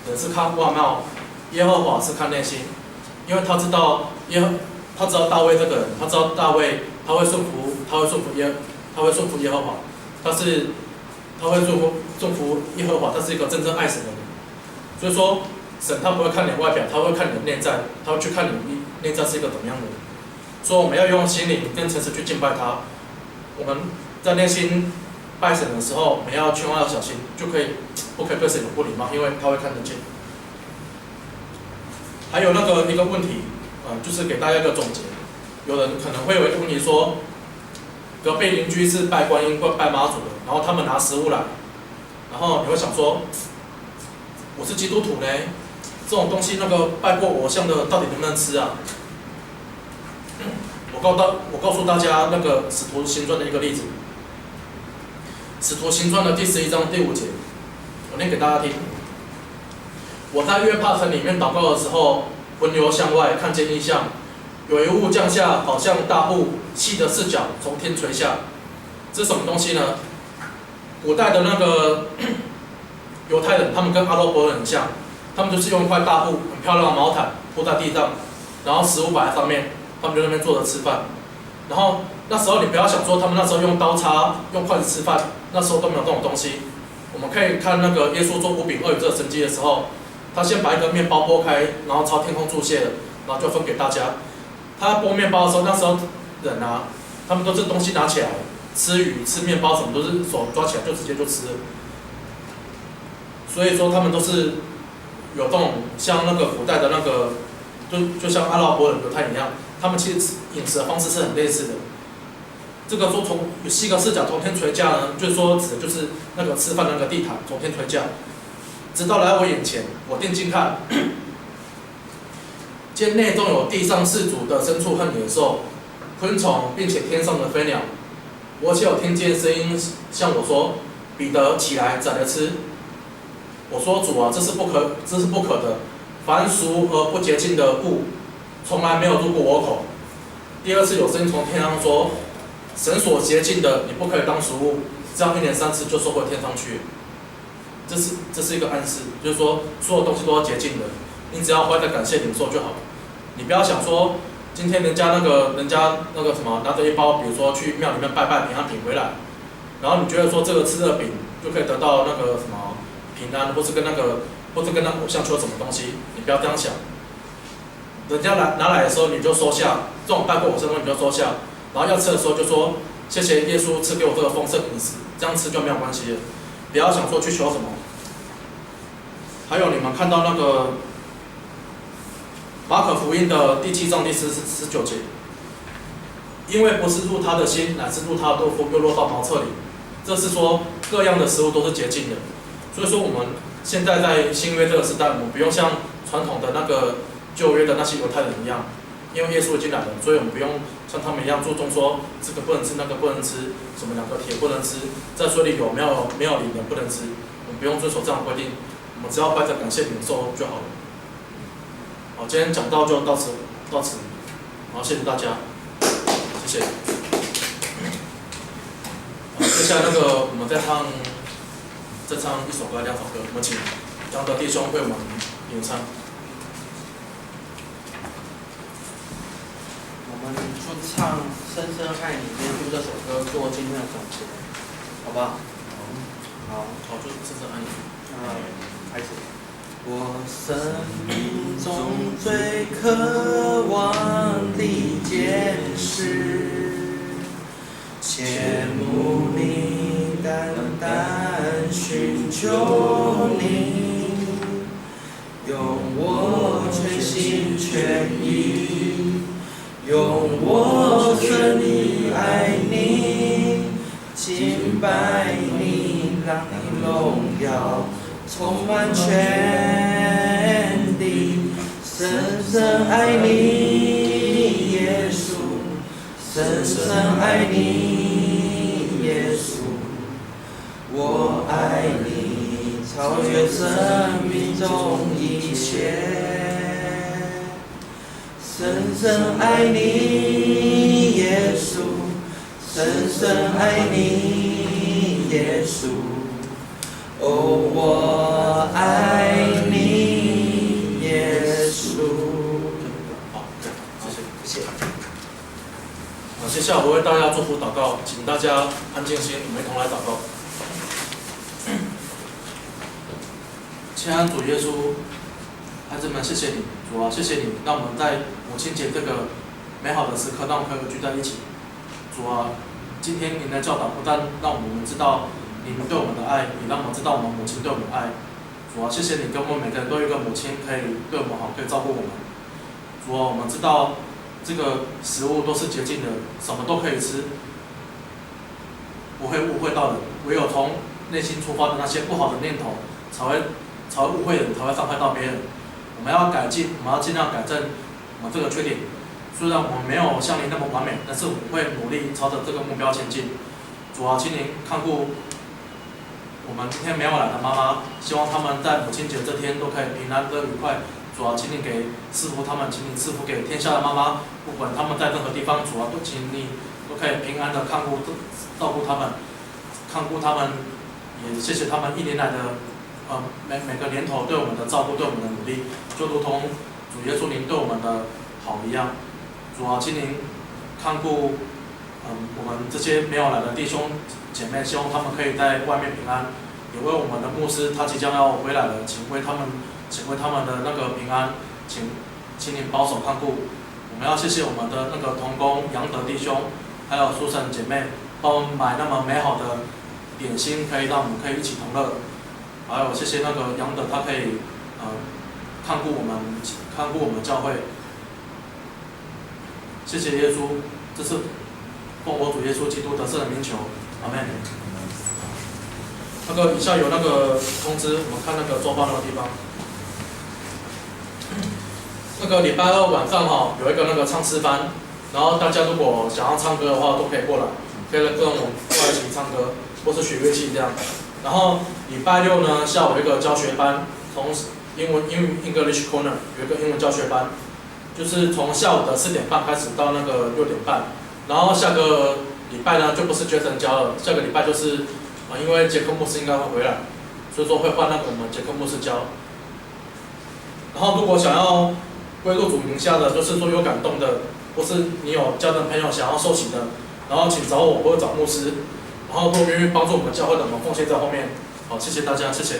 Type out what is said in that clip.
人是看外貌，耶和华是看内心，因为他知道大卫这个人，他知道大卫他会顺服耶和华，他会顺服耶和华，他是一个真正爱神的人。所以说，神他不会看你的外表，他会看你的内在，他会去看你内在是一个怎么样的人。所以我们要用心灵跟诚实去敬拜他。我们在内心拜神的时候，我们要千万要小心，不可以对神有不礼貌，因为他会看得见。还有一个问题，就是给大家一个总结。有人可能会有一个问题说，隔壁邻居是拜观音或拜妈祖的，然后他们拿食物来，然后你会想说，我是基督徒呢，这种东西拜过偶像的到底能不能吃啊？我告诉大家使徒行传的一个例子。使徒行传的第11章第5节，我念给大家听。我在约帕城里面祷告的时候，魂游向外，看见异象，有一物降下，好像大布，细的4角，从天垂下。这是什么东西呢？古代的犹太人，他们跟阿拉伯人很像，他们就是用一块大布，很漂亮的毛毯铺在地上，然后食物摆在上面，他们就在那边坐着吃饭。然后那时候你不要想说他们那时候用刀叉、用筷子吃饭，那时候都没有这种东西。我们可以看耶稣做5饼2鱼这个神迹的时候，他先把一个面包剥开，然后朝天空祝谢了，然后就分给大家。他剥面包的时候，那时候人他们都是东西拿起来吃鱼、吃面包，什么都是手抓起来就直接就吃了。所以说他们都是有这种像古代的就像阿拉伯人、犹太人一样，他们其实饮食的方式是很类似的。这个说从细个4角从天垂下呢，就是说指的就是吃饭的地毯从天垂下，直到来我眼前，我定睛看，见内中有地上4足的牲畜和野兽、昆虫，并且天上的飞鸟。我且有听见声音向我说：“彼得，起来，宰了吃。”我说：“主啊，这是不可的。凡俗而不洁净的物，从来没有入过我口。”第二次有声音从天上说：“神所洁净的，你不可以当俗物。这样1年3次就收回天上去。”这是一个暗示，就是说所有东西都要洁净的，你只要怀着感谢领受就好了。你不要想说今天人家拿着一包，比如说去庙里面拜平安饼回来，然后你觉得说这个吃了饼就可以得到平安，或是跟偶像求什么东西，你不要这样想。人家拿来的时候你就收下，这种拜过偶像的东西你就收下，然后要吃的时候就说谢谢耶稣赐给我这个丰盛饮食，这样吃就没有关系了。不要想说去求什么。还有你们看到马可福音的第7章第19节，因为不是入他的心，乃是入他的肚腹，又落到茅厕里。这是说各样的食物都是洁净的。所以说我们现在在新约这个时代，我们不用像传统的旧约的那些犹太人一样，因为耶稣已经来了，所以我们不用像他们一样注重说这个不能吃，那个不能吃，什么2个铁不能吃，在水里有没有鳞的不能吃，我们不用遵守这样的规定，我们只要怀着感谢领受就好了。好，今天讲到就到此，好，谢谢大家，谢谢。好，接下来我们再唱一首歌、2首歌，我们请杨德弟兄为我们演唱。我们就唱《深深爱你》用这首歌做今天的总结，好不好？好，就深深爱你。开始。我生命中最渴望的一件事，切慕你，单单寻求你，用我全心全意，用我全力爱你，敬拜你，让你荣耀充满全地，深深爱你，耶稣，深深爱你，耶稣，我爱你，超越生命中一切，深深爱你，耶稣，深深爱你，耶稣。哦，我爱你。为大家祝福祷告，请大家安静心，我们一同来祷告。亲爱的主耶稣，孩子们，谢谢你，主啊，谢谢你，让我们在母亲节这个美好的时刻，让我们可以聚在一起。主啊，今天您的教导不但让我们知道你们对我们的爱，也让我们知道我们母亲对我们的爱。主啊，谢谢你给我们每个人都有一个母亲，可以对我们好，可以照顾我们。主啊，我们知道这个食物都是洁净的，什么都可以吃，不会误会到人。唯有从内心出发的那些不好的念头，才会误会人，才会伤害到别人。我们要改进，我们要尽量改正我们这个缺点。虽然我们没有像你那么完美，但是我们会努力朝着这个目标前进。主啊，请您看顾我们今天没有来的妈妈，希望他们在母亲节这天都可以平安的愉快。主啊，请你给赐福他们，请你赐福给天下的妈妈，不管他们在任何地方，主啊，都请你都可以平安的看顾、照顾他们，看顾他们，也谢谢他们一年来的每个年头对我们的照顾，对我们的努力，就如同主耶稣您对我们的好一样。主啊，请您看顾我们这些没有来的弟兄姐妹，希望他们可以在外面平安。也为我们的牧师，他即将要回来了，请为他们的那个平安，请您保守看顾。我们要谢谢我们的那个同工杨德弟兄，还有苏珊姐妹，帮我们买那么美好的点心，可以让我们可以一起同乐。还有谢谢那个杨德，他可以看顾我们教会。谢谢耶稣，这是奉我主耶稣基督得胜的名求，阿门。以下有那个通知，我们看那个周报那个地方。那个礼拜二晚上有一个那个唱诗班，然后大家如果想要唱歌的话，都可以过来，可以跟我们过来一起唱歌，或是学乐器这样。然后礼拜六呢，下午有一个教学班，从英文 English Corner 有一个英文教学班，就是从下午的4点半开始到那个6点半。然后下个礼拜呢，就不是Jason教了，下个礼拜就是因为杰克牧师应该会回来，所以说会换那个我们杰克牧师教。然后如果想要归入主名下的，就是说有感动的，或是你有家人朋友想要受洗的，然后请找我或者找牧师，然后都愿意帮助我们教会的，我们奉献在后面。好，谢谢大家，谢谢。